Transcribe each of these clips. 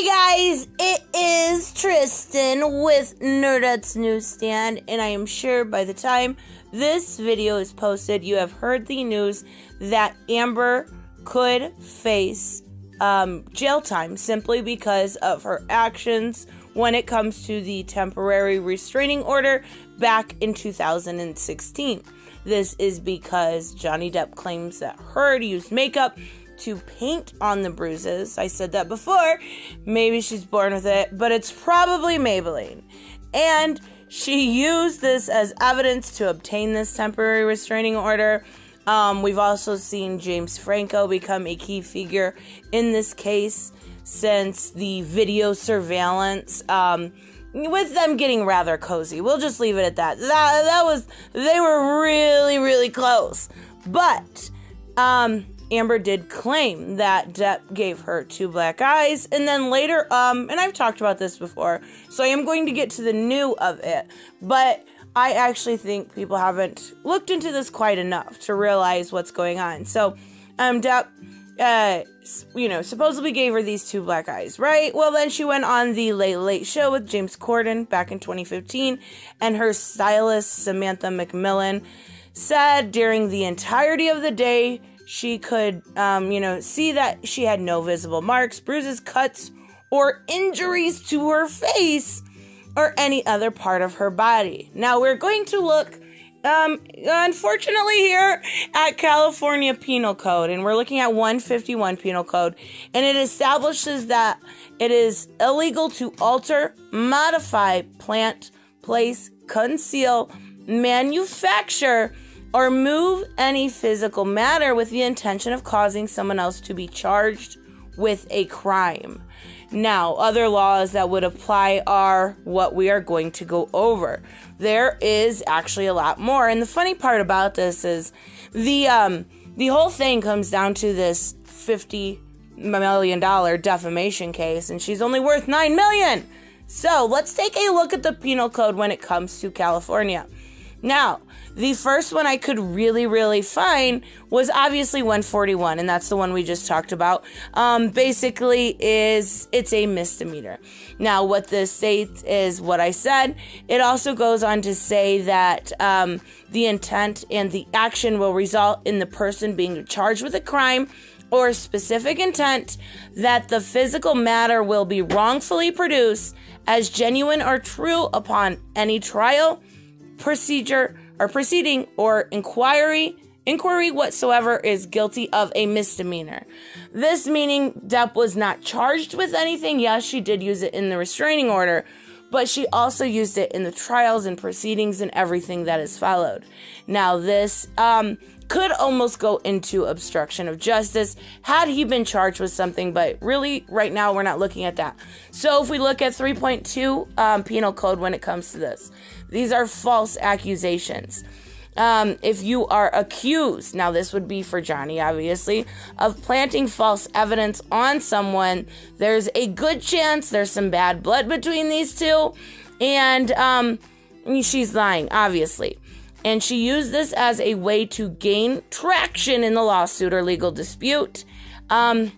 Hey guys, it is Tristan with Nerdette's NewsStand, and I am sure by the time this video is posted, you have heard the news that Amber could face jail time simply because of her actions when it comes to the temporary restraining order back in 2016. This is because Johnny Depp claims that her used makeup to paint on the bruises. I said that before. Maybe she's born with it, but it's probably Maybelline. And she used this as evidence to obtain this temporary restraining order. We've also seen James Franco become a key figure in this case since the video surveillance, with them getting rather cozy. We'll just leave it at that. They were really, really close. But, Amber did claim that Depp gave her two black eyes, and then later, and I've talked about this before, so I am going to get to the new of it, but I actually think people haven't looked into this quite enough to realize what's going on. So, Depp, supposedly gave her these two black eyes, right? Well, then she went on the Late Late Show with James Corden back in 2015, and her stylist, Samantha McMillan, said during the entirety of the day, she could, see that she had no visible marks, bruises, cuts, or injuries to her face or any other part of her body. Now, we're going to look, unfortunately, here at California Penal Code, and we're looking at 151 Penal Code, and it establishes that it is illegal to alter, modify, plant, place, conceal, manufacture, or move any physical matter with the intention of causing someone else to be charged with a crime. Now, other laws that would apply are what we are going to go over. There is actually a lot more, and the funny part about this is the whole thing comes down to this $50 million defamation case, and she's only worth $9 million. So let's take a look at the penal code when it comes to California. Now, the first one I could really find was obviously 141, and that's the one we just talked about. Basically, it's a misdemeanor. Now, what this states is what I said. It also goes on to say that the intent and the action will result in the person being charged with a crime or specific intent, that the physical matter will be wrongfully produced as genuine or true upon any trial, procedure, or proceeding or inquiry whatsoever is guilty of a misdemeanor. This meaning Depp was not charged with anything. Yes, she did use it in the restraining order, but she also used it in the trials and proceedings and everything that is followed. Now, this could almost go into obstruction of justice had he been charged with something, but really right now we're not looking at that. So if we look at 3.2 penal code when it comes to this, these are false accusations. If you are accused, now this would be for Johnny obviously, of planting false evidence on someone, there's a good chance there's some bad blood between these two, and she's lying obviously. And she used this as a way to gain traction in the lawsuit or legal dispute. And,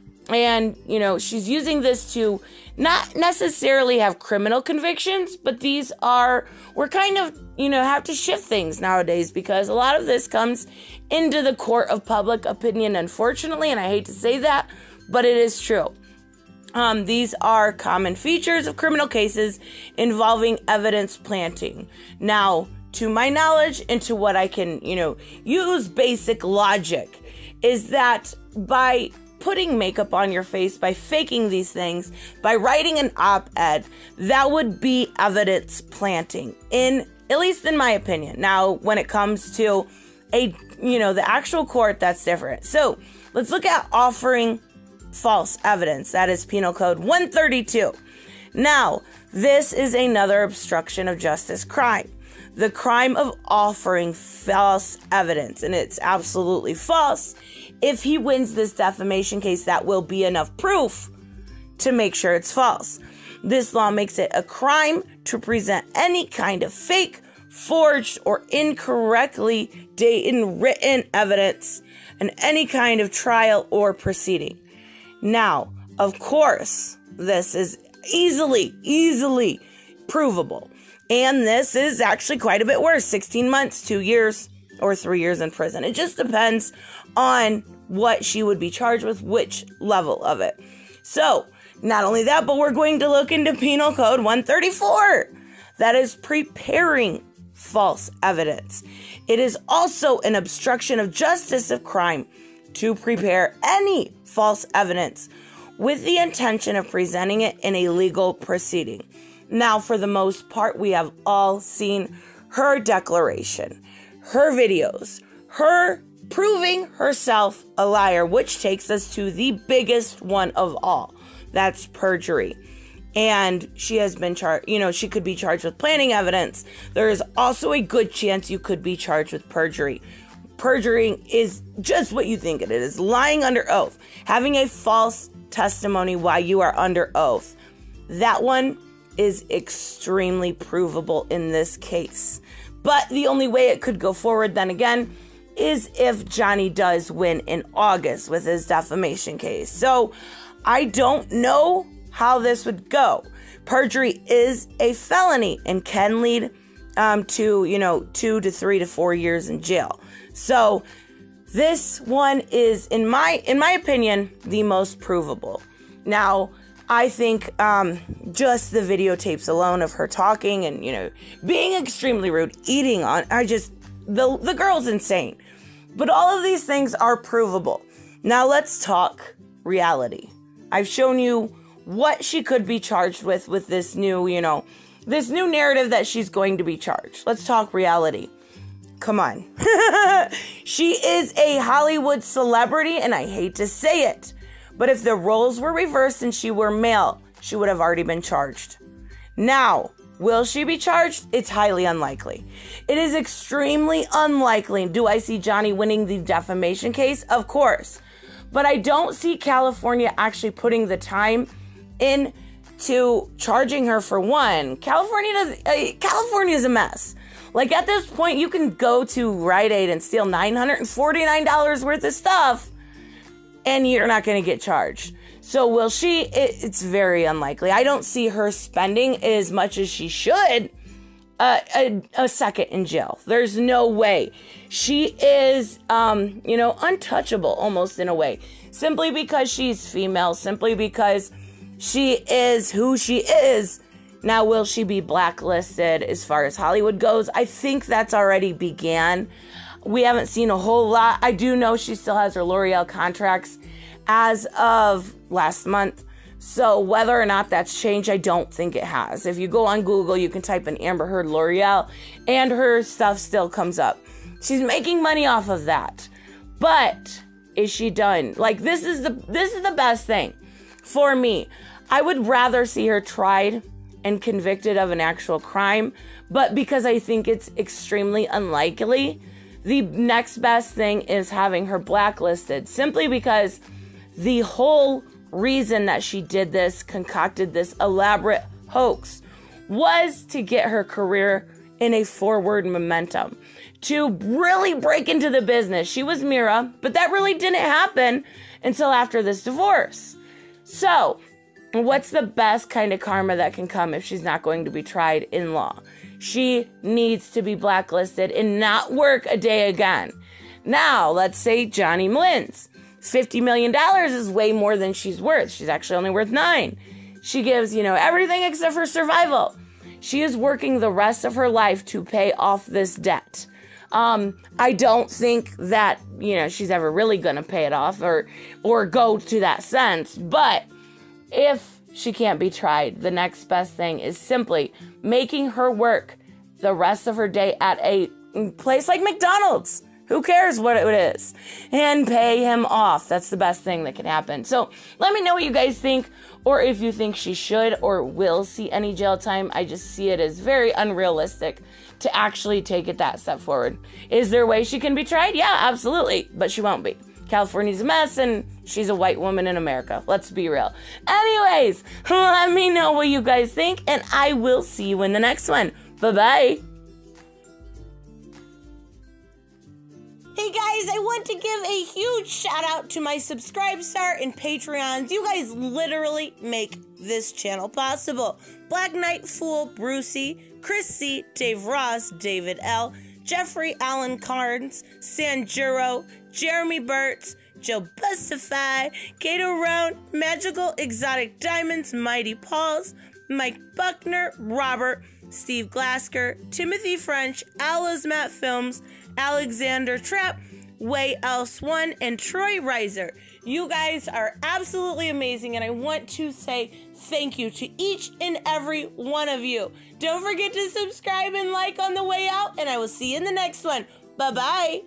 she's using this to not necessarily have criminal convictions, but we're kind of, have to shift things nowadays because a lot of this comes into the court of public opinion, unfortunately, and I hate to say that, but it is true. These are common features of criminal cases involving evidence planting. Now, to my knowledge and to what I can, use basic logic, is that by putting makeup on your face, by faking these things, by writing an op-ed, that would be evidence planting, at least in my opinion. Now, when it comes to the actual court, that's different. So let's look at offering false evidence. That is Penal Code 132. Now, this is another obstruction of justice crime. The crime of offering false evidence, and it's absolutely false. If he wins this defamation case, that will be enough proof to make sure it's false. This law makes it a crime to present any kind of fake, forged, or incorrectly dated written evidence in any kind of trial or proceeding. Now, of course, this is easily provable. And this is actually quite a bit worse. 16 months, 2 years, or 3 years in prison. It just depends on what she would be charged with, which level of it. So, not only that, but we're going to look into Penal Code 134. That is preparing false evidence. It is also an obstruction of justice of crime to prepare any false evidence with the intention of presenting it in a legal proceeding. Now, for the most part, we have all seen her declaration, her videos, her proving herself a liar, which takes us to the biggest one of all. That's perjury. And she has been charged, she could be charged with planting evidence. There is also a good chance you could be charged with perjury. Perjuring is just what you think it is, lying under oath, having a false testimony while you are under oath. That one is extremely provable in this case. But the only way it could go forward then again is if Johnny does win in August with his defamation case. So I don't know how this would go. Perjury is a felony and can lead to 2 to 3 to 4 years in jail. So this one is, in my opinion, the most provable. Now, I think just the videotapes alone of her talking and, being extremely rude, eating on, the girl's insane. But all of these things are provable. Now let's talk reality. I've shown you what she could be charged with this new, this new narrative that she's going to be charged. Let's talk reality. Come on. She is a Hollywood celebrity, and I hate to say it, but if the roles were reversed and she were male, she would have already been charged. Now, will she be charged? It's highly unlikely. It is extremely unlikely. Do I see Johnny winning the defamation case? Of course. But I don't see California actually putting the time into charging her for one. California is a mess. Like, at this point, you can go to Rite Aid and steal $949 worth of stuff, and you're not going to get charged. So will she? It's very unlikely. I don't see her spending as much as she should a second in jail. There's no way. She is, untouchable almost in a way. Simply because she's female. Simply because she is who she is. Now, will she be blacklisted as far as Hollywood goes? I think that's already began. We haven't seen a whole lot. I do know she still has her L'Oreal contracts as of last month. So whether or not that's changed, I don't think it has. If you go on Google, you can type in Amber Heard L'Oreal and her stuff still comes up. She's making money off of that. But is she done? Like, this is the best thing for me. I would rather see her tried and convicted of an actual crime, but because I think it's extremely unlikely, the next best thing is having her blacklisted, simply because the whole reason that she did this, concocted this elaborate hoax, was to get her career in a forward momentum, to really break into the business. She was Mira, but that really didn't happen until after this divorce. So, what's the best kind of karma that can come if she's not going to be tried in law? She needs to be blacklisted and not work a day again. Now, let's say Johnny wins. $50 million is way more than she's worth. She's actually only worth $9 million. She gives, everything except for survival. She is working the rest of her life to pay off this debt. I don't think that, she's ever really going to pay it off or go to that sense. But if she can't be tried, the next best thing is simply making her work the rest of her day at a place like McDonald's. Who cares what it is? And pay him off. That's the best thing that can happen. So let me know what you guys think, or if you think she should or will see any jail time. I just see it as very unrealistic to actually take it that step forward. Is there a way she can be tried? Yeah, absolutely. But she won't be. California's a mess, and she's a white woman in America. Let's be real. Anyways, let me know what you guys think, and I will see you in the next one. Bye-bye. Hey guys, guys, I want to give a huge shout out to my Subscribestar and Patreons. You guys literally make this channel possible. Black Knight Fool, Brucey, Chris C, Dave Ross, David L, Jeffrey Allen Carnes, Sanjuro, Jeremy Burtz, Joe Bustify, Gato Roan, Magical Exotic Diamonds, Mighty Pauls, Mike Buckner, Robert, Steve Glasker, Timothy French, Alice Matt Films, Alexander Trapp, Way Else One, and Troy Reiser. You guys are absolutely amazing, and I want to say thank you to each and every one of you. Don't forget to subscribe and like on the way out, and I will see you in the next one. Bye-bye.